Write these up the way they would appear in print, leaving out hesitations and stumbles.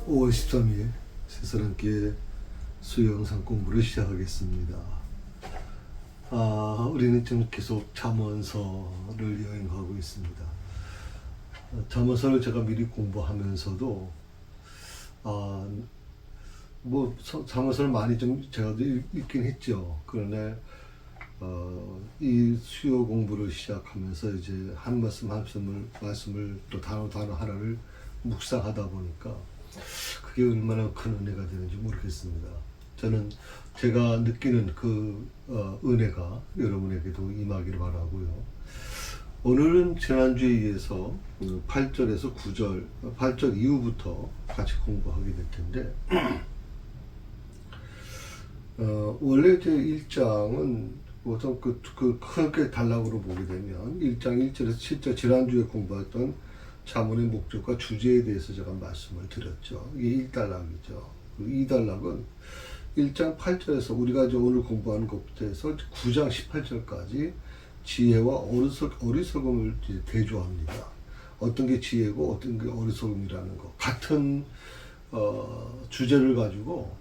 5월 13일 새사람께 수요 영상 공부를 시작하겠습니다. 우리는 지금 계속 잠언서를 여행하고 있습니다. 잠언서를 제가 미리 공부하면서도 잠언서를 많이 좀 제가 읽긴 했죠. 그러나 이 수요 공부를 시작하면서 이제 한 말씀을 또 단어 하나를 묵상하다 보니까 그게 얼마나 큰 은혜가 되는지 모르겠습니다. 저는 제가 느끼는 그 은혜가 여러분에게도 임하기를 바라고요. 오늘은 지난주에 이어서 8절에서 9절, 8절 이후부터 같이 공부하게 될 텐데 원래 제 1장은 우선 크게 단락으로 보게 되면 1장 1절에서 7절 지난주에 공부했던 잠언의 목적과 주제에 대해서 제가 말씀을 드렸죠. 이게 1단락이죠. 2단락은 1장 8절에서 우리가 이제 오늘 공부하는 것부터 해서 9장 18절까지 지혜와 어리석음을 대조합니다. 어떤 게 지혜고 어떤 게 어리석음이라는 것. 같은 주제를 가지고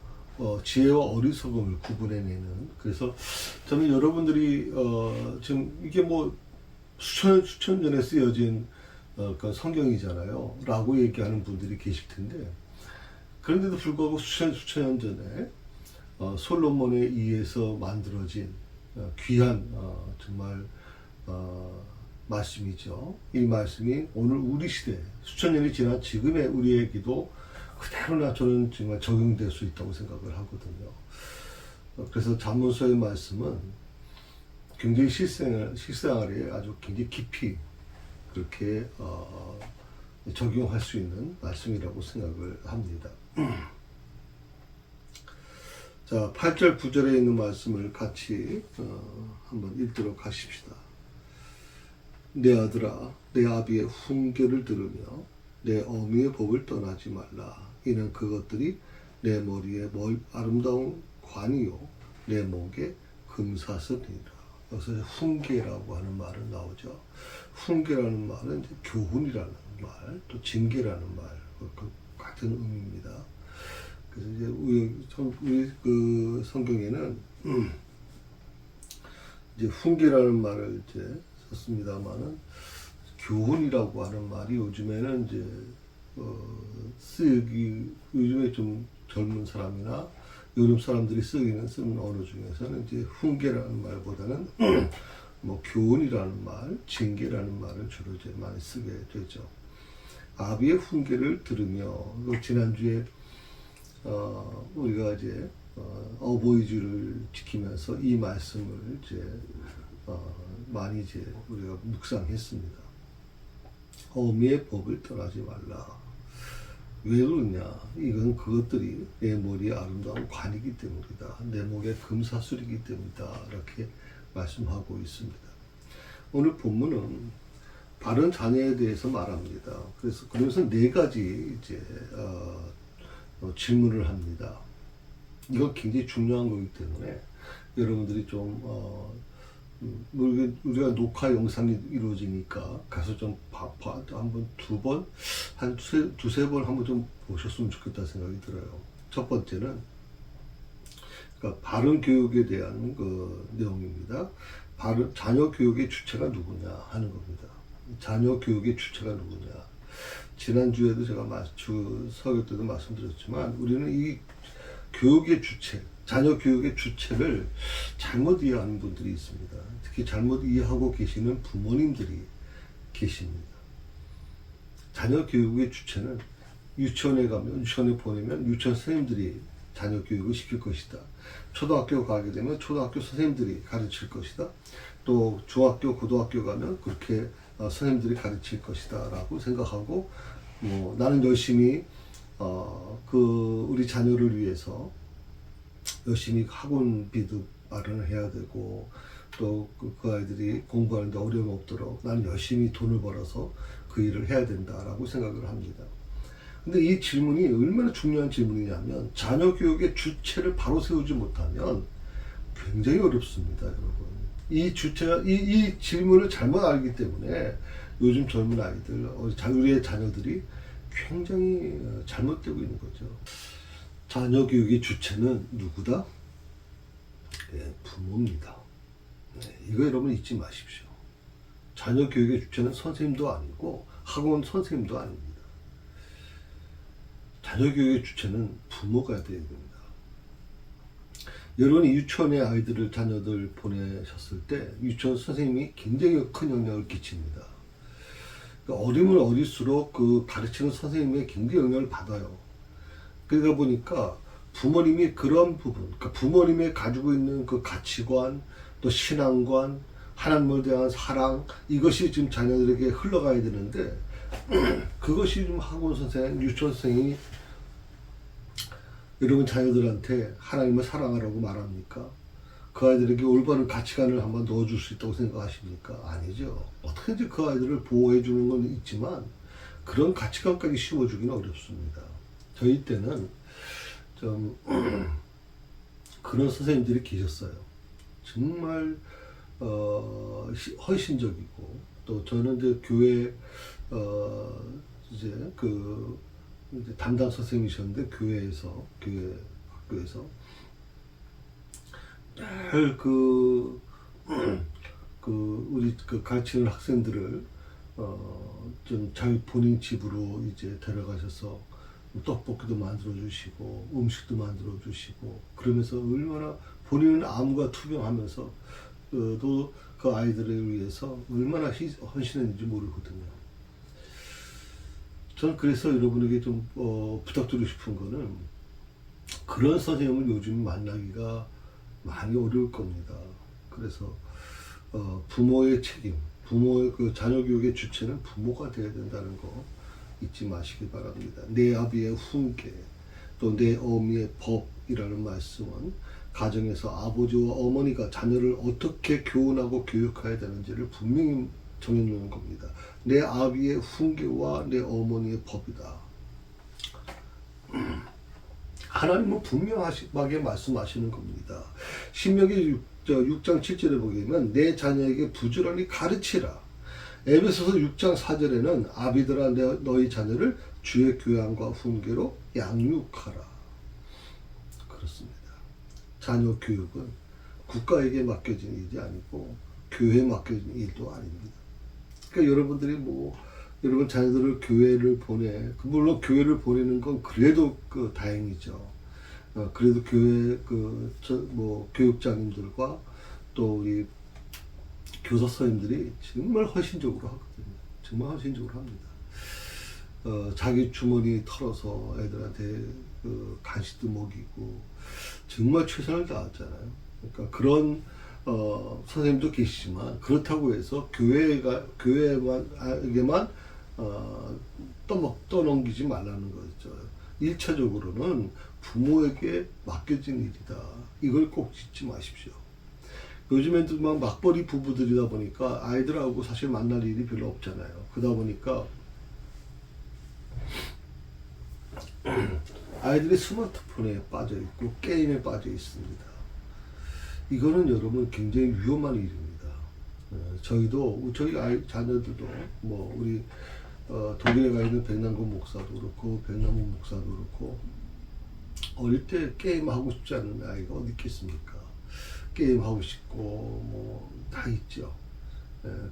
지혜와 어리석음을 구분해내는. 그래서 저는 여러분들이 지금 이게 뭐 수천 년에 쓰여진 그 성경이잖아요 라고 얘기하는 분들이 계실 텐데, 그런데도 불구하고 수천 년 전에 솔로몬에 의해서 만들어진 귀한 정말 말씀이죠. 이 말씀이 오늘 우리 시대 수천 년이 지난 지금의 우리에게도 그대로나 저는 정말 적용될 수 있다고 생각을 하거든요. 그래서 잠언서의 말씀은 굉장히 실생활에 아주 굉장히 깊이 그렇게 적용할 수 있는 말씀이라고 생각을 합니다. 자, 8절 9절에 있는 말씀을 같이 한번 읽도록 하십시다. 내 아들아, 내 아비의 훈계를 들으며 내 어미의 법을 떠나지 말라. 이는 그것들이 내 머리에 아름다운 관이요 내 목에 금사슬이니라. 여기서 훈계라고 하는 말은 나오죠. 훈계라는 말은 이제 교훈이라는 말, 또 징계라는 말, 같은 의미입니다. 그래서 이제 우리 그 성경에는 이제 훈계라는 말을 이제 썼습니다만은 교훈이라고 하는 말이 요즘에는 이제 쓰기 요즘에 좀 젊은 사람이나 요즘 사람들이 쓰는 언어 중에서는 이제 훈계라는 말보다는 뭐 교훈이라는 말, 징계라는 말을 주로 이제 많이 쓰게 되죠. 아비의 훈계를 들으며 지난주에 우리가 이제 어버이주를 지키면서 이 말씀을 이제 많이 이제 우리가 묵상했습니다. 어미의 법을 떠나지 말라. 왜 그러냐? 이건 그것들이 내 머리에 아름다운 관이기 때문이다. 내 목에 금사슬이기 때문이다. 이렇게 말씀하고 있습니다. 오늘 본문은 바른 자녀에 대해서 말합니다. 그러면서 네 가지 이제 질문을 합니다. 이건 굉장히 중요한 거기 때문에 여러분들이 좀 우리가 녹화 영상이 이루어지니까 가서 좀 한번 두세 번 한번 좀 보셨으면 좋겠다 생각이 들어요. 첫 번째는 그러니까 바른 교육에 대한 그 내용입니다. 자녀 교육의 주체가 누구냐 하는 겁니다. 자녀 교육의 주체가 누구냐. 지난주에도 제가 설교 때도 말씀드렸지만 우리는 이 교육의 주체, 자녀 교육의 주체를 잘못 이해하는 분들이 있습니다. 특히 잘못 이해하고 계시는 부모님들이 계십니다. 자녀 교육의 주체는 유치원에 보내면 유치원 선생님들이 자녀 교육을 시킬 것이다. 초등학교 가게 되면 초등학교 선생님들이 가르칠 것이다. 또 중학교, 고등학교 가면 그렇게 선생님들이 가르칠 것이다 라고 생각하고 나는 열심히 우리 자녀를 위해서 열심히 학원비도 마련을 해야 되고 또 그 아이들이 공부하는데 어려움 없도록 나는 열심히 돈을 벌어서 그 일을 해야 된다라고 생각을 합니다. 근데 이 질문이 얼마나 중요한 질문이냐면 자녀 교육의 주체를 바로 세우지 못하면 굉장히 어렵습니다, 여러분. 이 질문을 잘못 알기 때문에 요즘 젊은 아이들, 우리의 자녀들이 굉장히 잘못되고 있는 거죠. 자녀 교육의 주체는 누구다? 네, 부모입니다. 네, 이거 여러분 잊지 마십시오. 자녀 교육의 주체는 선생님도 아니고 학원 선생님도 아닙니다. 자녀 교육의 주체는 부모가 되어야 됩니다. 여러분이 유치원에 아이들을 자녀들 보내셨을 때 유치원 선생님이 굉장히 큰 영향을 끼칩니다. 그러니까 어리면 어릴수록 그 가르치는 선생님의 굉장히 영향을 받아요. 그러다 보니까 부모님이 그런 부분, 그러니까 부모님이 가지고 있는 그 가치관, 또 신앙관, 하나님을 대한 사랑, 이것이 지금 자녀들에게 흘러가야 되는데 그것이 좀 학원 선생, 유치원 선생님이 여러분 자녀들한테 하나님을 사랑하라고 말합니까? 그 아이들에게 올바른 가치관을 한번 넣어줄 수 있다고 생각하십니까? 아니죠. 어떻게든지 그 아이들을 보호해 주는 건 있지만 그런 가치관까지 심어주기는 어렵습니다. 저희 때는 좀 그런 선생님들이 계셨어요. 정말 헌신적이고, 또 저는 이제 교회 이제 이제 담당 선생님이셨는데 교회 학교에서 늘 우리 가르치는 학생들을 좀 자기 본인 집으로 이제 데려가셔서 떡볶이도 만들어 주시고 음식도 만들어 주시고, 그러면서 얼마나 본인은 암과 투병하면서 또 그 아이들을 위해서 얼마나 헌신했는지 모르거든요. 저는 그래서 여러분에게 좀 부탁드리고 싶은 거는, 그런 선생님을 요즘 만나기가 많이 어려울 겁니다. 그래서 부모의 책임, 부모의 그 자녀 교육의 주체는 부모가 되어야 된다는 거 잊지 마시기 바랍니다. 내 아비의 훈계, 또 내 어미의 법이라는 말씀은 가정에서 아버지와 어머니가 자녀를 어떻게 교훈하고 교육해야 되는지를 분명히 정해놓는 겁니다. 내 아비의 훈계와 내 어머니의 법이다. 하나님은 분명하게 말씀하시는 겁니다. 신명기 6장 7절에 보게 되면 내 자녀에게 부지런히 가르치라. 에베소서 6장 4절에는 아비들아 너희 자녀를 주의 교양과 훈계로 양육하라. 그렇습니다. 자녀 교육은 국가에게 맡겨진 일이 아니고 교회에 맡겨진 일도 아닙니다. 그러니까 여러분들이 여러분 자녀들을 교회를 물론 교회를 보내는 건 그래도 다행이죠. 그래도 교회 교육장님들과 또 우리 교사 선생님들이 정말 헌신적으로 하거든요. 정말 헌신적으로 합니다. 자기 주머니 털어서 애들한테 간식도 먹이고 정말 최선을 다하잖아요. 그러니까 그런 선생님도 계시지만, 그렇다고 해서 교회에게만 떠넘기지 말라는 거죠. 1차적으로는 부모에게 맡겨진 일이다. 이걸 꼭 잊지 마십시오. 요즘에도 막 맞벌이 부부들이다 보니까 아이들하고 사실 만날 일이 별로 없잖아요. 그러다 보니까 아이들이 스마트폰에 빠져 있고 게임에 빠져 있습니다. 이거는 여러분 굉장히 위험한 일입니다. 저희 자녀들도 우리 독일에 가 있는 백남군 목사도 그렇고 백남군 목사도 그렇고, 어릴 때 게임하고 싶지 않은 아이가 어디 있겠습니까? 게임하고 싶고 다 있죠.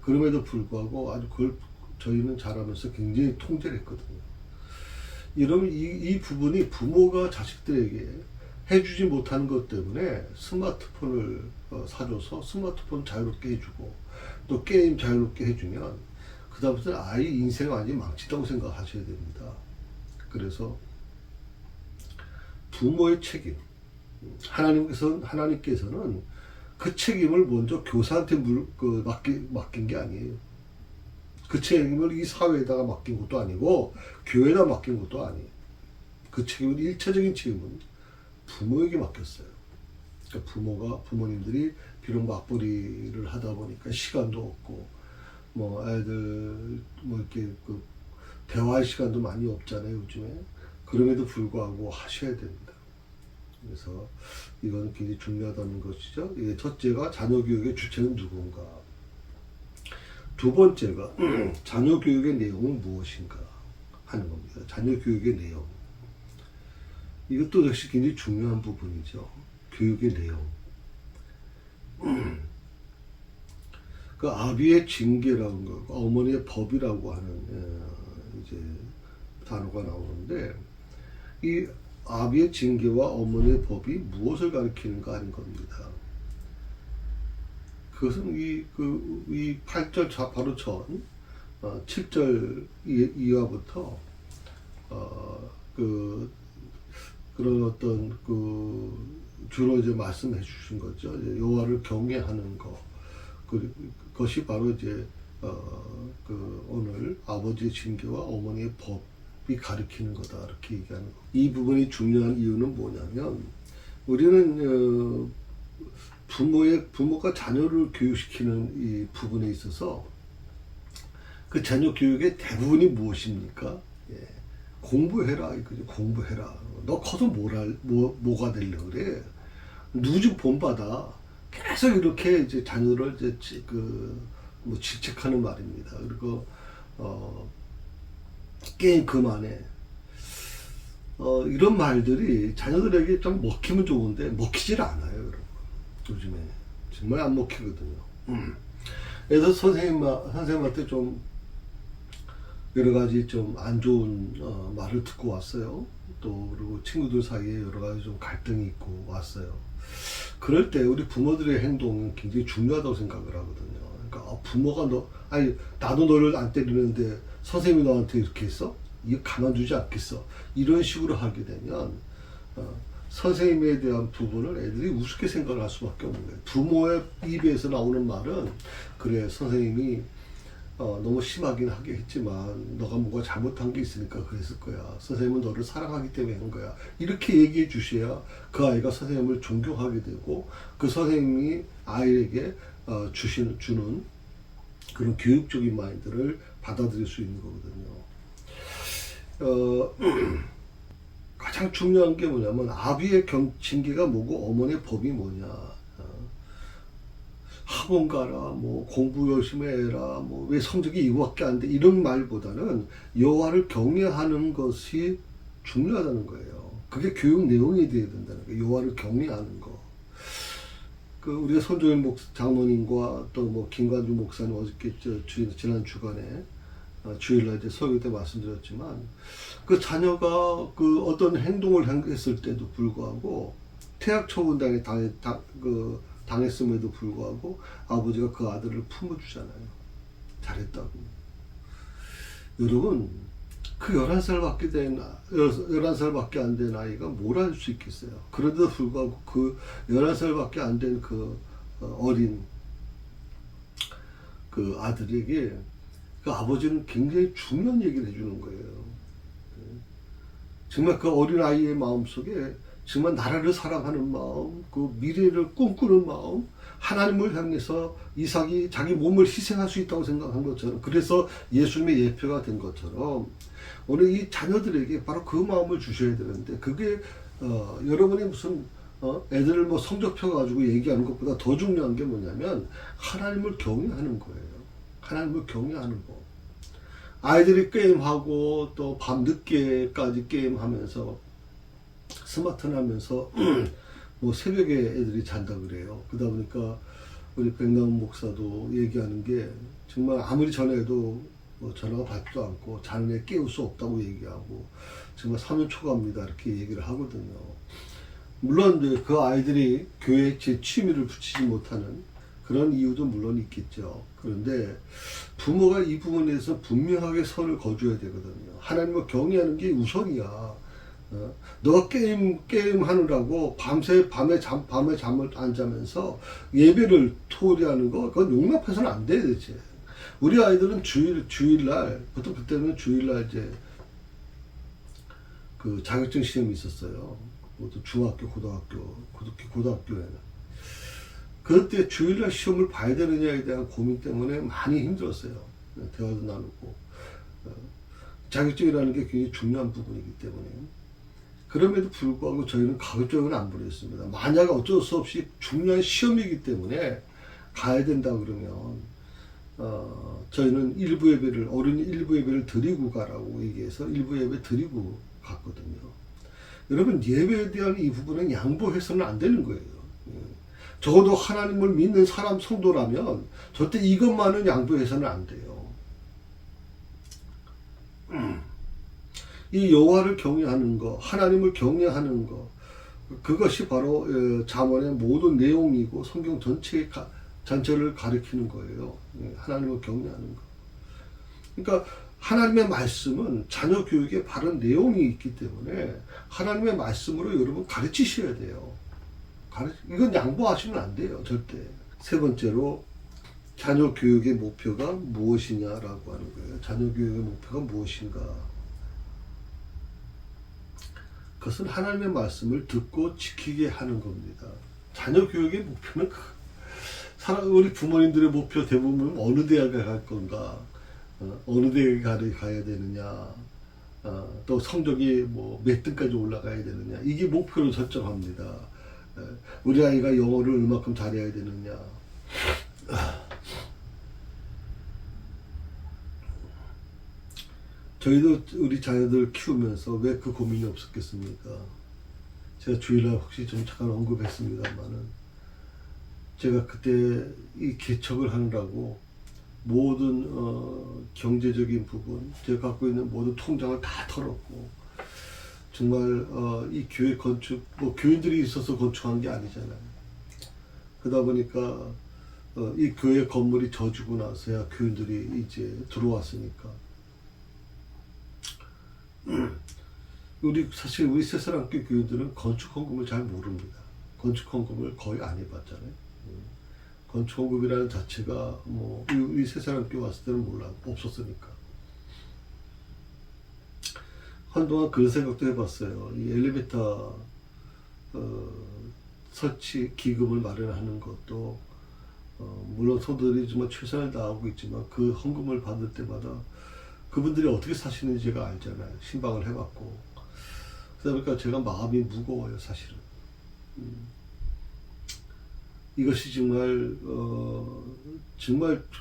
그럼에도 불구하고 아주 그걸 저희는 자라면서 굉장히 통제를 했거든요. 이러면 이 부분이 부모가 자식들에게 해주지 못하는 것 때문에 스마트폰을 사줘서 스마트폰 자유롭게 해주고 또 게임 자유롭게 해주면 그다음부터는 아이 인생이 완전히 망친다고 생각하셔야 됩니다. 그래서 부모의 책임, 하나님께서는 그 책임을 먼저 교사한테 맡긴 게 아니에요. 그 책임을 이 사회에다가 맡긴 것도 아니고 교회에다 맡긴 것도 아니에요. 그 책임은 1차적인 책임은 부모에게 맡겼어요. 그러니까 부모님들이 비록 맞벌이를 하다 보니까 시간도 없고 아이들 이렇게 대화할 시간도 많이 없잖아요, 요즘에. 그럼에도 불구하고 하셔야 됩니다. 그래서 이건 굉장히 중요하다는 것이죠. 첫째가 자녀 교육의 주체는 누군가. 두 번째가 자녀 교육의 내용은 무엇인가 하는 겁니다. 자녀 교육의 내용. 이것도 역시 굉장히 중요한 부분이죠. 교육의 내용. 그 아비의 징계라는 거, 어머니의 법이라고 하는 이제 단어가 나오는데, 이 아비의 징계와 어머니의 법이 무엇을 가리키는가 하는 겁니다. 그것은 이 8절 바로 전 7절 이하부터 그런 어떤 주로 이제 말씀해 주신 거죠. 여호와를 경외하는 거. 그것이 바로 이제 오늘 아버지의 징계와 어머니의 법이 가리키는 거다 이렇게 얘기하는 거. 이 부분이 중요한 이유는 뭐냐면 우리는 부모가 자녀를 교육시키는 이 부분에 있어서 그 자녀 교육의 대부분이 무엇입니까? 예. 공부해라 이거죠. 공부해라. 너 커서 뭐가 되려고 그래? 누구 본받아. 계속 이렇게 이제 자녀를 이제 질책하는 말입니다. 그리고 게임 그만해. 이런 말들이 자녀들에게 좀 먹히면 좋은데 먹히질 않아요, 여러분. 요즘에 정말 안 먹히거든요. 그래서 선생님한테 좀 여러 가지 좀 안 좋은 말을 듣고 왔어요. 또 그리고 친구들 사이에 여러 가지 좀 갈등이 있고 왔어요. 그럴 때 우리 부모들의 행동은 굉장히 중요하다고 생각을 하거든요. 그러니까 부모가 나도 너를 안 때리는데 선생님이 너한테 이렇게 했어? 이거 가만두지 않겠어? 이런 식으로 하게 되면 선생님에 대한 부분을 애들이 우습게 생각을 할 수밖에 없는 거예요. 부모의 입에서 나오는 말은 그래 선생님이 너무 심하긴 하게 했지만 너가 뭔가 잘못한 게 있으니까 그랬을 거야. 선생님은 너를 사랑하기 때문에 한 거야. 이렇게 얘기해 주셔야 그 아이가 선생님을 존경하게 되고 그 선생님이 아이에게 주는 그런 교육적인 마인드를 받아들일 수 있는 거거든요. 가장 중요한 게 뭐냐면 아비의 징계가 뭐고 어머니의 법이 뭐냐. 학원 가라, 뭐 공부 열심히 해라, 뭐 왜 성적이 이거밖에 안 돼 이런 말보다는 여호와를 경외하는 것이 중요하다는 거예요. 그게 교육 내용이 되어야 된다는 거예요. 여호와를 경외하는 거. 우리가 손종일 장모님과 또 뭐 김관주 목사님 어저께 지난 주간에 주일날 이제 설교 때 말씀드렸지만 그 자녀가 어떤 행동을 했을 때도 불구하고 퇴학 처분당에 당했음에도 불구하고 아버지가 그 아들을 품어주잖아요. 잘했다고. 여러분, 그 11살밖에 안 된 아이가 뭘 할 수 있겠어요? 그런데도 불구하고 그 11살밖에 안 된 그 어린 그 아들에게 그 아버지는 굉장히 중요한 얘기를 해주는 거예요. 정말 그 어린 아이의 마음속에 정말 나라를 사랑하는 마음, 그 미래를 꿈꾸는 마음, 하나님을 향해서 이삭이 자기 몸을 희생할 수 있다고 생각한 것처럼, 그래서 예수님의 예표가 된 것처럼 오늘 이 자녀들에게 바로 그 마음을 주셔야 되는데 그게 여러분이 무슨 애들을 뭐 성적표 가지고 얘기하는 것보다 더 중요한 게 뭐냐면 하나님을 경외하는 거예요. 하나님을 경외하는 거. 아이들이 게임하고 또 밤늦게까지 게임하면서 스마트폰 하면서 뭐 새벽에 애들이 잔다 그래요. 그러다 보니까 우리 백남훈 목사도 얘기하는 게 정말 아무리 전화해도 뭐 전화가 받지도 않고 자는 애 깨울 수 없다고 얘기하고 정말 사면 초과입니다 이렇게 얘기를 하거든요. 물론 이제 그 아이들이 교회에 제 취미를 붙이지 못하는 그런 이유도 물론 있겠죠. 그런데 부모가 이 부분에서 분명하게 선을 거줘야 되거든요. 하나님을 경외하는 게 우선이야. 너 게임 하느라고 밤에 잠을 안 자면서 예배를 토리하는 거 그건 용납해서는 안 돼 대체. 우리 아이들은 주일날 보통 그때는 주일날 이제 그 자격증 시험이 있었어요. 또 중학교, 고등학교에는. 그때 주일날 시험을 봐야 되느냐에 대한 고민 때문에 많이 힘들었어요. 대화도 나누고. 자격증이라는 게 굉장히 중요한 부분이기 때문에. 그럼에도 불구하고 저희는 가급적이는 안 보냈습니다. 만약 어쩔 수 없이 중요한 시험이기 때문에 가야 된다 그러면 저희는 일부 예배를, 어린이 일부 예배를 드리고 가라고 얘기해서 일부 예배 드리고 갔거든요. 여러분, 예배에 대한 이 부분은 양보해서는 안 되는 거예요. 적어도 하나님을 믿는 사람 성도라면 절대 이것만은 양보해서는 안 돼요. 이 여호와를 경외하는 거, 하나님을 경외하는 거, 그것이 바로 잠언의 모든 내용이고 성경 전체를 가리키는 거예요. 하나님을 경외하는 거. 그러니까 하나님의 말씀은 자녀 교육에 바른 내용이 있기 때문에 하나님의 말씀으로 여러분 가르치셔야 돼요. 이건 양보하시면 안 돼요, 절대. 세 번째로 자녀 교육의 목표가 무엇이냐라고 하는 거예요. 자녀 교육의 목표가 무엇인가? 그것은 하나님의 말씀을 듣고 지키게 하는 겁니다. 자녀 교육의 목표는 우리 부모님들의 목표 대부분 어느 대학에 갈 건가, 어느 대학에 가야 되느냐, 또 성적이 뭐 몇 등까지 올라가야 되느냐, 이게 목표를 설정합니다. 우리 아이가 영어를 얼마큼 잘해야 되느냐. 저희도 우리 자녀들 키우면서 왜 그 고민이 없었겠습니까? 제가 주일날 혹시 좀 잠깐 언급했습니다만은, 제가 그때 이 개척을 하느라고 모든 경제적인 부분, 제가 갖고 있는 모든 통장을 다 털었고, 정말 이 교회 건축, 뭐 교인들이 있어서 건축한 게 아니잖아요. 그러다 보니까 이 교회 건물이 져주고 나서야 교인들이 이제 들어왔으니까. 사실 우리 새사랑교회 교인들은 건축 헌금을 잘 모릅니다. 건축 헌금을 거의 안 해봤잖아요. 건축 헌금이라는 자체가 뭐 우리 새사랑교회 왔을 때는 없었으니까. 한동안 그런 생각도 해봤어요. 이 엘리베이터 설치 기금을 마련하는 것도 물론 성도들이 정말 최선을 다하고 있지만 그 헌금을 받을 때마다 그분들이 어떻게 사시는지 제가 알잖아요. 신방을 해봤고. 그러다 보니까 제가 마음이 무거워요, 사실은. 이것이 정말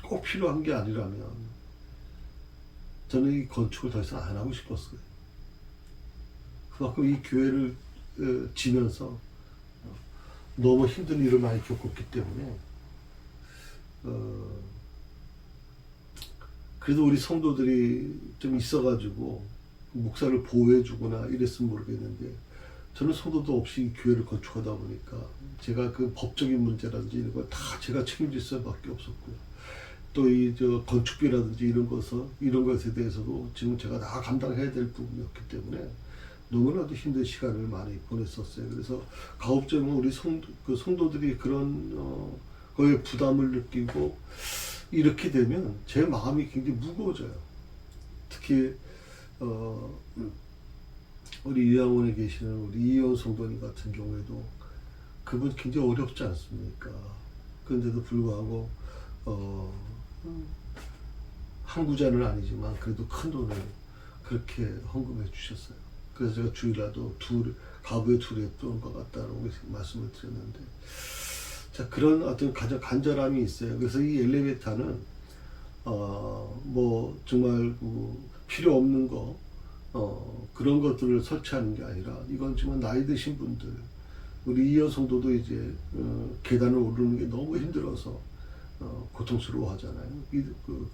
꼭 필요한 게 아니라면 저는 이 건축을 더 이상 안 하고 싶었어요. 그만큼 이 교회를 지면서 너무 힘든 일을 많이 겪었기 때문에 그래도 우리 성도들이 좀 있어가지고 목사를 보호해주거나 이랬으면 모르겠는데, 저는 성도도 없이 이 교회를 건축하다 보니까 제가 그 법적인 문제라든지 이런 걸 다 제가 책임질 수밖에 없었고요. 또 건축비라든지 이런 것에 대해서도 지금 제가 다 감당해야 될 부분이었기 때문에 너무나도 힘든 시간을 많이 보냈었어요. 그래서 가급적이면 우리 성도들이 그런 거에 부담을 느끼고 이렇게 되면 제 마음이 굉장히 무거워져요. 특히 우리 유양원에 계시는 우리 이혜원 성도님 같은 경우에도 그분 굉장히 어렵지 않습니까? 그런데도 불구하고 항구자는 아니지만 그래도 큰 돈을 그렇게 헌금해 주셨어요. 그래서 제가 주일날도 가부에 둘이 했던 것 같다라고 말씀을 드렸는데, 자, 그런 어떤 간절함이 있어요. 그래서 이 엘리베이터는 뭐 정말 필요 없는 거 그런 것들을 설치하는 게 아니라, 이건 정말 나이 드신 분들, 우리 이현 성도도 이제 계단을 오르는 게 너무 힘들어서 고통스러워 하잖아요.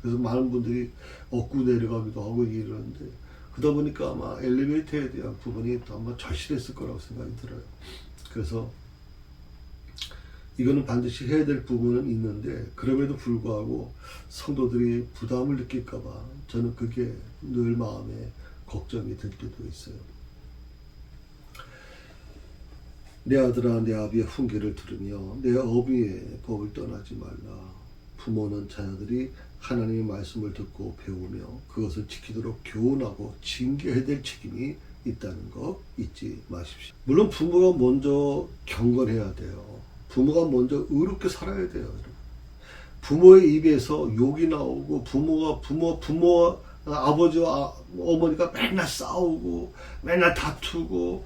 그래서 많은 분들이 얻고 내려가기도 하고 이러는데, 그러다 보니까 아마 엘리베이터에 대한 부분이 또 아마 절실했을 거라고 생각이 들어요. 그래서 이거는 반드시 해야 될 부분은 있는데, 그럼에도 불구하고 성도들이 부담을 느낄까봐 저는 그게 늘 마음에 걱정이 들 때도 있어요. 내 아들아, 내 아비의 훈계를 들으며 내 어미의 법을 떠나지 말라. 부모는 자녀들이 하나님의 말씀을 듣고 배우며 그것을 지키도록 교훈하고 징계해야 될 책임이 있다는 거 잊지 마십시오. 물론 부모가 먼저 경건해야 돼요. 부모가 먼저 의롭게 살아야 돼요. 부모의 입에서 욕이 나오고 부모와 아버지와 어머니가 맨날 싸우고 맨날 다투고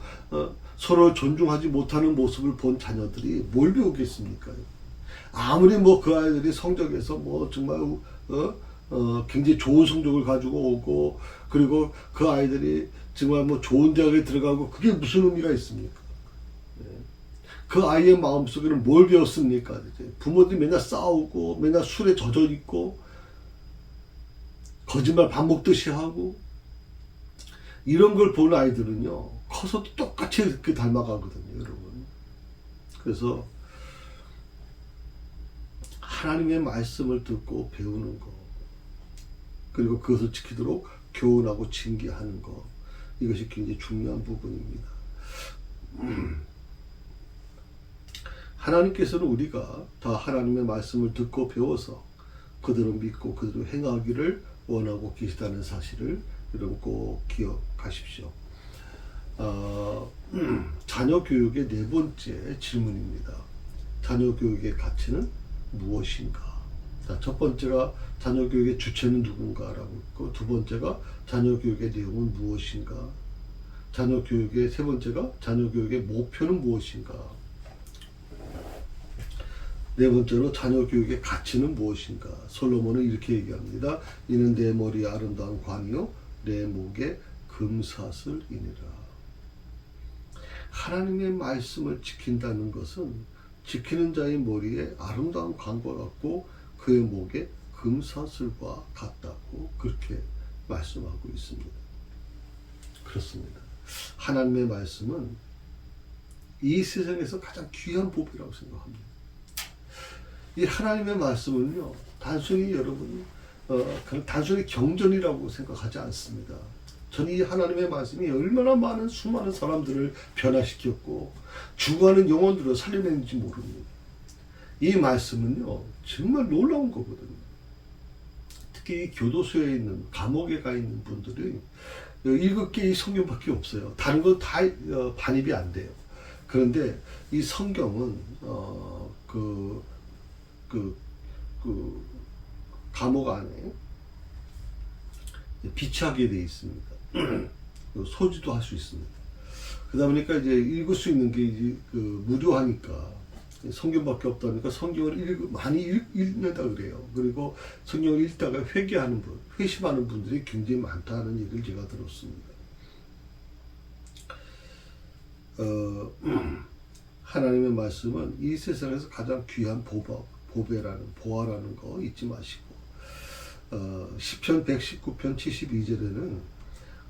서로 존중하지 못하는 모습을 본 자녀들이 뭘 배우겠습니까? 아무리 그 아이들이 성적에서 정말 굉장히 좋은 성적을 가지고 오고, 그리고 그 아이들이 정말 뭐 좋은 대학에 들어가고, 그게 무슨 의미가 있습니까? 그 아이의 마음속에는 뭘 배웠습니까? 부모들이 맨날 싸우고, 맨날 술에 젖어 있고, 거짓말 밥 먹듯이 하고, 이런 걸 본 아이들은요, 커서도 똑같이 이렇게 닮아가거든요, 여러분. 그래서 하나님의 말씀을 듣고 배우는 거, 그리고 그것을 지키도록 교훈하고 징계하는 거, 이것이 굉장히 중요한 부분입니다. 하나님께서는 우리가 다 하나님의 말씀을 듣고 배워서 그대로 믿고 그대로 행하기를 원하고 계시다는 사실을 여러분 꼭 기억하십시오. 자녀 교육의 네 번째 질문입니다. 자녀 교육의 가치는 무엇인가? 자, 첫 번째가 자녀 교육의 주체는 누군가라고 했고, 두 번째가 자녀 교육의 내용은 무엇인가? 자녀 교육의 세 번째가 자녀 교육의 목표는 무엇인가? 네 번째로 자녀 교육의 가치는 무엇인가? 솔로몬은 이렇게 얘기합니다. 이는 내 머리에 아름다운 관이요 내 목에 금사슬이니라. 하나님의 말씀을 지킨다는 것은 지키는 자의 머리에 아름다운 관과 같고 그의 목에 금사슬과 같다고 그렇게 말씀하고 있습니다. 그렇습니다. 하나님의 말씀은 이 세상에서 가장 귀한 복이라고 생각합니다. 이 하나님의 말씀은요, 단순히 여러분, 단순히 경전이라고 생각하지 않습니다. 저는 이 하나님의 말씀이 얼마나 많은 수많은 사람들을 변화시켰고 죽어가는 영혼들을 살려냈는지 모릅니다. 이 말씀은요, 정말 놀라운 거거든요. 특히 이 교도소에 있는, 감옥에 가 있는 분들이 읽을 게 이 성경밖에 없어요. 다른 건 다 반입이 안 돼요. 그런데 이 성경은 감옥 안에 비치하게 되어 있습니다. 소지도 할 수 있습니다. 그러다 보니까 이제 읽을 수 있는 게 이제 무료하니까 성경밖에 없다니까 성경을 많이 읽는다 그래요. 그리고 성경을 읽다가 회개하는 분, 회심하는 분들이 굉장히 많다는 얘기를 제가 들었습니다. 하나님의 말씀은 이 세상에서 가장 귀한 보화라는 거 잊지 마시고, 시편 119편 72절에는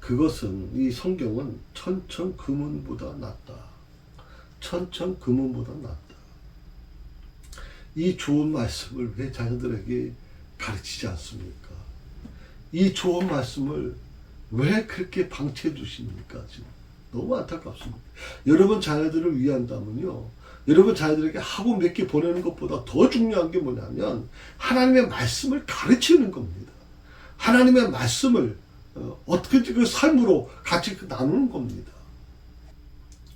그것은, 이 성경은 천천 금은보다 낫다. 천천 금은보다 낫다. 이 좋은 말씀을 왜 자녀들에게 가르치지 않습니까? 이 좋은 말씀을 왜 그렇게 방치해 두십니까? 지금 너무 안타깝습니다. 여러분 자녀들을 위한다면요, 여러분 자녀들에게 학원 몇 개 보내는 것보다 더 중요한 게 뭐냐면 하나님의 말씀을 가르치는 겁니다. 하나님의 말씀을 어떻게 그 삶으로 같이 나누는 겁니다.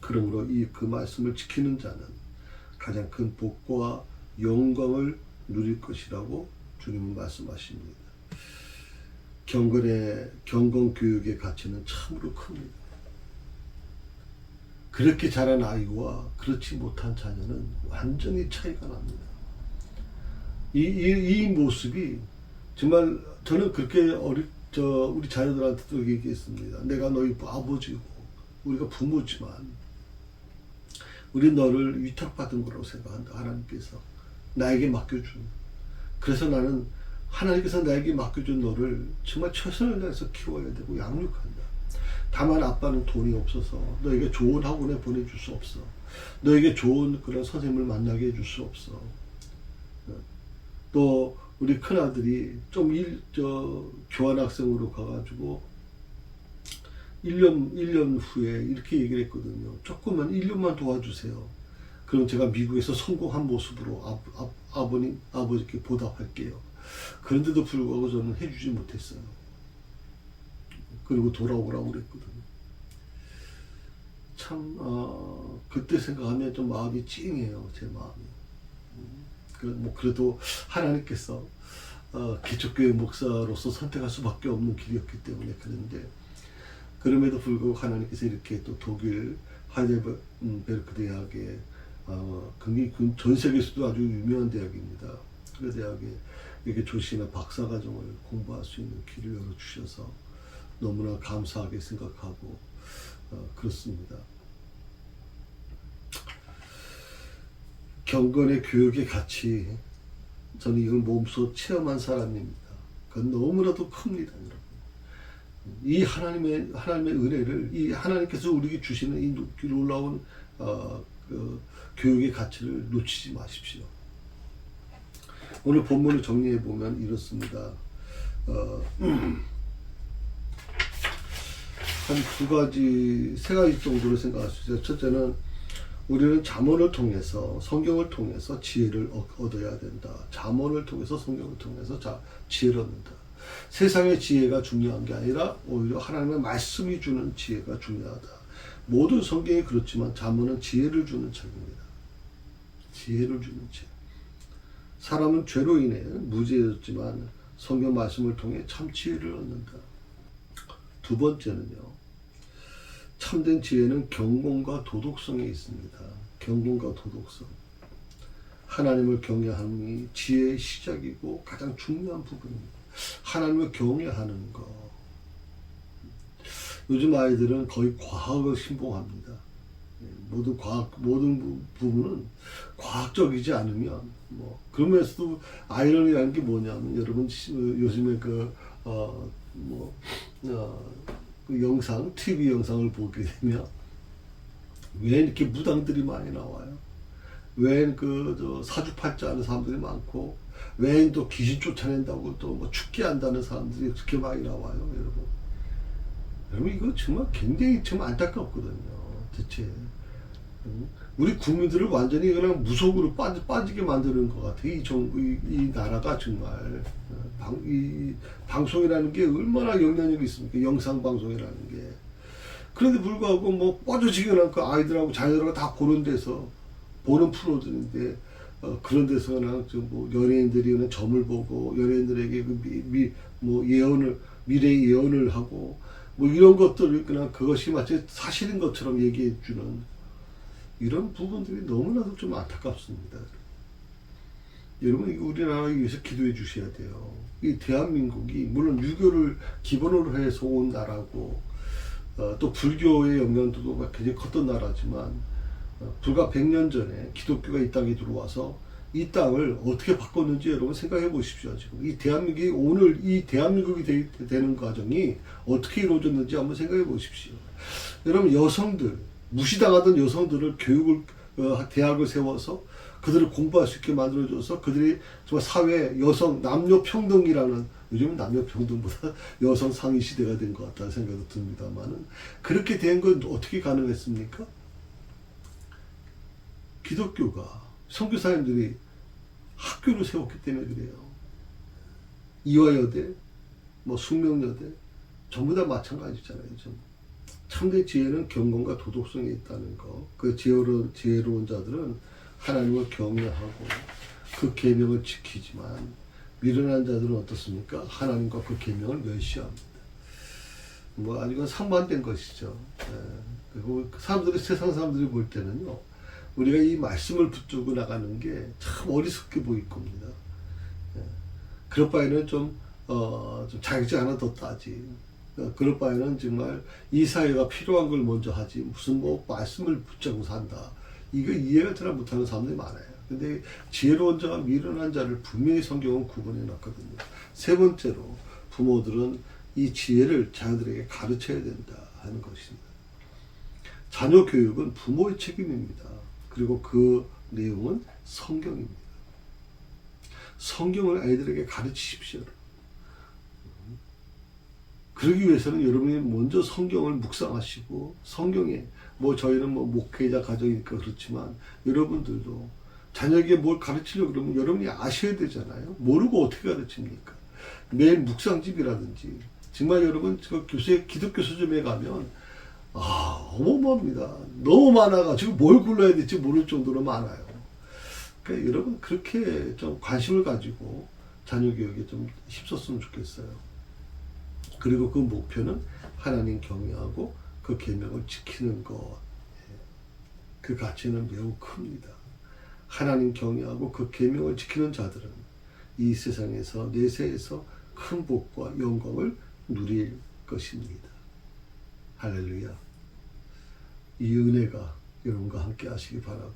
그러므로 그 말씀을 지키는 자는 가장 큰 복과 영광을 누릴 것이라고 주님은 말씀하십니다. 경건 교육의 가치는 참으로 큽니다. 그렇게 자란 아이와 그렇지 못한 자녀는 완전히 차이가 납니다. 이 모습이 정말, 저는 그렇게 우리 자녀들한테도 얘기했습니다. 내가 너희 아버지고 우리가 부모지만 우리 너를 위탁받은 거라고 생각한다. 하나님께서 나에게 맡겨준. 그래서 나는 하나님께서 나에게 맡겨준 너를 정말 최선을 다해서 키워야 되고 양육한다. 다만 아빠는 돈이 없어서 너에게 좋은 학원에 보내줄 수 없어. 너에게 좋은 그런 선생님을 만나게 해줄 수 없어. 또 우리 큰아들이 좀 교환학생으로 가가지고 1년 후에 이렇게 얘기를 했거든요. 조금만 1년만 도와주세요. 그럼 제가 미국에서 성공한 모습으로 아버지께 보답할게요. 그런데도 불구하고 저는 해주지 못했어요. 그리고 돌아오라고 그랬거든요. 참 그때 생각하면 좀 마음이 찡해요. 제 마음이. 그래도 하나님께서 기초교회 목사로서 선택할 수밖에 없는 길이었기 때문에 그런데, 그럼에도 불구하고 하나님께서 이렇게 또 독일 하이델베르크 대학에 굉장히 전 세계에서도 아주 유명한 대학입니다. 그 대학에 이렇게 조시나 박사과정을 공부할 수 있는 길을 열어주셔서 너무나 감사하게 생각하고 그렇습니다. 경건의 교육의 가치, 저는 이걸 몸소 체험한 사람입니다. 그건 너무나도 큽니다, 여러분. 이 하나님의 은혜를, 이 하나님께서 우리에게 주시는 이 놀라운 그 교육의 가치를 놓치지 마십시오. 오늘 본문을 정리해 보면 이렇습니다. 한 세 가지 정도로 생각할 수 있어요. 첫째는 우리는 잠언을 통해서, 성경을 통해서 지혜를 얻어야 된다. 잠언을 통해서, 성경을 통해서 지혜를 얻는다. 세상의 지혜가 중요한 게 아니라 오히려 하나님의 말씀이 주는 지혜가 중요하다. 모든 성경이 그렇지만 잠언은 지혜를 주는 책입니다. 지혜를 주는 책. 사람은 죄로 인해 무지해졌지만 성경 말씀을 통해 참 지혜를 얻는다. 두 번째는요, 참된 지혜는 경공과 도덕성에 있습니다. 경공과 도덕성. 하나님을 경외함이 지혜의 시작이고 가장 중요한 부분입니다. 하나님을 경외하는 것. 요즘 아이들은 거의 과학을 신봉합니다. 모든 부분은 과학적이지 않으면, 그러면서도 아이러니라는 게 뭐냐면, 여러분, 요즘에 그 영상, TV 영상을 보게 되면, 왜 이렇게 무당들이 많이 나와요? 왜 사주팔자 하는 사람들이 많고, 왜 또 귀신 쫓아낸다고 또 죽게 한다는 사람들이 그렇게 많이 나와요, 여러분. 여러분, 이거 정말 굉장히 좀 안타깝거든요, 대체. 우리 국민들을 완전히 그냥 무속으로 빠지게 만드는 것 같아요. 이 나라가 정말. 이 방송이라는 게 얼마나 영향력이 있습니까? 영상 방송이라는 게. 그런데 불구하고 빠져지게 그 아이들하고 자녀들하고 다 보는 데서, 보는 프로들인데, 그런 데서 그냥 연예인들이 그냥 점을 보고, 연예인들에게 미래의 예언을 하고, 이런 것들을 그냥 그것이 마치 사실인 것처럼 얘기해 주는 이런 부분들이 너무나도 좀 안타깝습니다. 여러분, 이거 우리나라를 위해서 기도해 주셔야 돼요. 이 대한민국이 물론 유교를 기본으로 해서 온 나라고, 또 불교의 영향도 굉장히 컸던 나라지만, 불과 100년 전에 기독교가 이 땅에 들어와서 이 땅을 어떻게 바꿨는지 여러분 생각해 보십시오. 지금 이 대한민국이 오늘 이 대한민국이 되는 과정이 어떻게 이루어졌는지 한번 생각해 보십시오. 여러분, 여성들, 무시당하던 여성들을 대학을 세워서 그들을 공부할 수 있게 만들어줘서 그들이 정말 사회 여성 남녀 평등이라는, 요즘은 남녀 평등보다 여성 상위 시대가 된 것 같다는 생각도 듭니다만은, 그렇게 된 건 어떻게 가능했습니까? 기독교가, 선교사님들이 학교를 세웠기 때문에 그래요. 이화여대, 숙명여대, 전부 다 마찬가지잖아요. 참된 지혜는 경건과 도덕성에 있다는 거. 그 지혜로운 자들은 하나님을 경외하고 그 계명을 지키지만, 미련한 자들은 어떻습니까? 하나님과 그 계명을 멸시합니다. 아직은 상반된 것이죠. 그리고 세상 사람들이 볼 때는요, 우리가 이 말씀을 붙들고 나가는 게 참 어리석게 보일 겁니다. 그럴 바에는 좀 자격증 하나 더 따지. 그럴 바에는 정말 이 사회가 필요한 걸 먼저 하지. 무슨 말씀을 붙잡고 산다. 이거 이해가 잘 못하는 사람들이 많아요. 근데 지혜로운 자와 미련한 자를 분명히 성경은 구분해 놨거든요. 세 번째로, 부모들은 이 지혜를 자녀들에게 가르쳐야 된다 하는 것입니다. 자녀 교육은 부모의 책임입니다. 그리고 그 내용은 성경입니다. 성경을 아이들에게 가르치십시오. 그러기 위해서는 여러분이 먼저 성경을 묵상하시고, 성경에, 저희는 목회자 가정이니까 그렇지만, 여러분들도 자녀에게 뭘 가르치려고 그러면 여러분이 아셔야 되잖아요. 모르고 어떻게 가르칩니까? 매일 묵상집이라든지, 정말 여러분, 기독교 서점에 가면, 어마어마합니다. 너무 많아가지고 뭘 골라야 될지 모를 정도로 많아요. 그러니까 여러분, 그렇게 좀 관심을 가지고 자녀 교육에 좀 힘썼으면 좋겠어요. 그리고 그 목표는 하나님 경외하고 그 계명을 지키는 것. 그 가치는 매우 큽니다. 하나님 경외하고 그 계명을 지키는 자들은 이 세상에서 내세에서 큰 복과 영광을 누릴 것입니다. 할렐루야. 이 은혜가 여러분과 함께 하시기 바라고,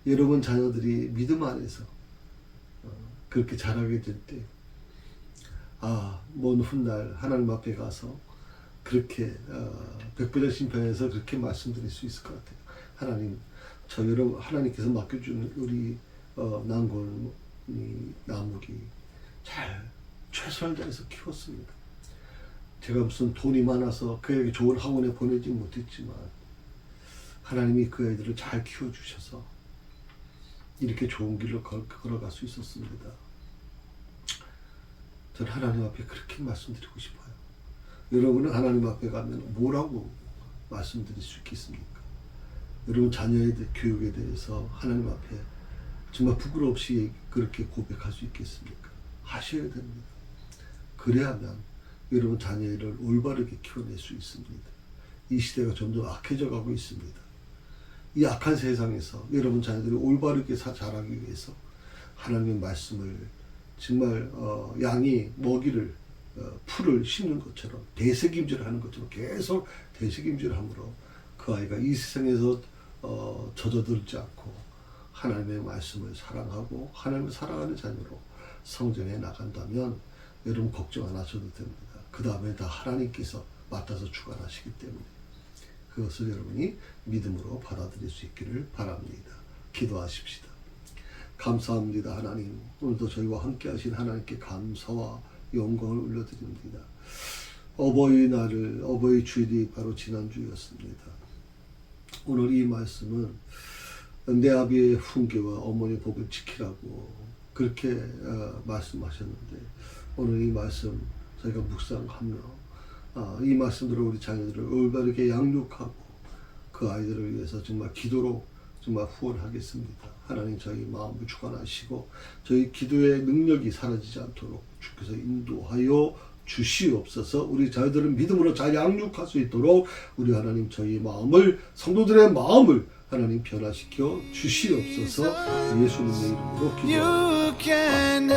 여러분 자녀들이 믿음 안에서 그렇게 자라게 될 때, 먼 훗날 하나님 앞에 가서 그렇게 백배자 심판에서 그렇게 말씀드릴 수 있을 것 같아요. 하나님, 저 여러분 하나님께서 맡겨준 우리 난골이 나무기 잘 최선을 다해서 키웠습니다. 제가 무슨 돈이 많아서 그에게 좋은 학원에 보내지 못했지만 하나님이 그 아이들을 잘 키워주셔서 이렇게 좋은 길로 걸어갈 수 있었습니다. 저는 하나님 앞에 그렇게 말씀드리고 싶어요. 여러분은 하나님 앞에 가면 뭐라고 말씀드릴 수 있겠습니까? 여러분 자녀의 교육에 대해서 하나님 앞에 정말 부끄러움 없이 그렇게 고백할 수 있겠습니까? 하셔야 됩니다. 그래야만 여러분 자녀를 올바르게 키워낼 수 있습니다. 이 시대가 점점 악해져 가고 있습니다. 이 악한 세상에서 여러분 자녀들이 올바르게 자라기 위해서 하나님의 말씀을 정말 양이 먹이를 풀을 씹는 것처럼 되새김질하는 것처럼 계속 되새김질함으로 그 아이가 이 세상에서 젖어들지 않고 하나님의 말씀을 사랑하고 하나님을 사랑하는 자녀로 성장해 나간다면 여러분 걱정 안 하셔도 됩니다. 그 다음에 다 하나님께서 맡아서 주관하시기 때문에 그것을 여러분이 믿음으로 받아들일 수 있기를 바랍니다. 기도하십시다. 감사합니다. 하나님, 오늘도 저희와 함께 하신 하나님께 감사와 영광을 올려드립니다. 어버이날을, 어버이 주일이 바로 지난주였습니다. 오늘 이 말씀은 내 아비의 훈계와 어머니의 복을 지키라고 그렇게 말씀하셨는데, 오늘 이 말씀 저희가 묵상하며 이 말씀대로 우리 자녀들을 올바르게 양육하고 그 아이들을 위해서 정말 기도로 정말 후원하겠습니다. 하나님, 저희 마음을 주관하시고 저희 기도의 능력이 사라지지 않도록 주께서 인도하여 주시옵소서. 우리 자녀들은 믿음으로 잘 양육할 수 있도록 우리 하나님, 저희 마음을, 성도들의 마음을 하나님 변화시켜 주시옵소서. 예수님의 이름으로 기도합니다.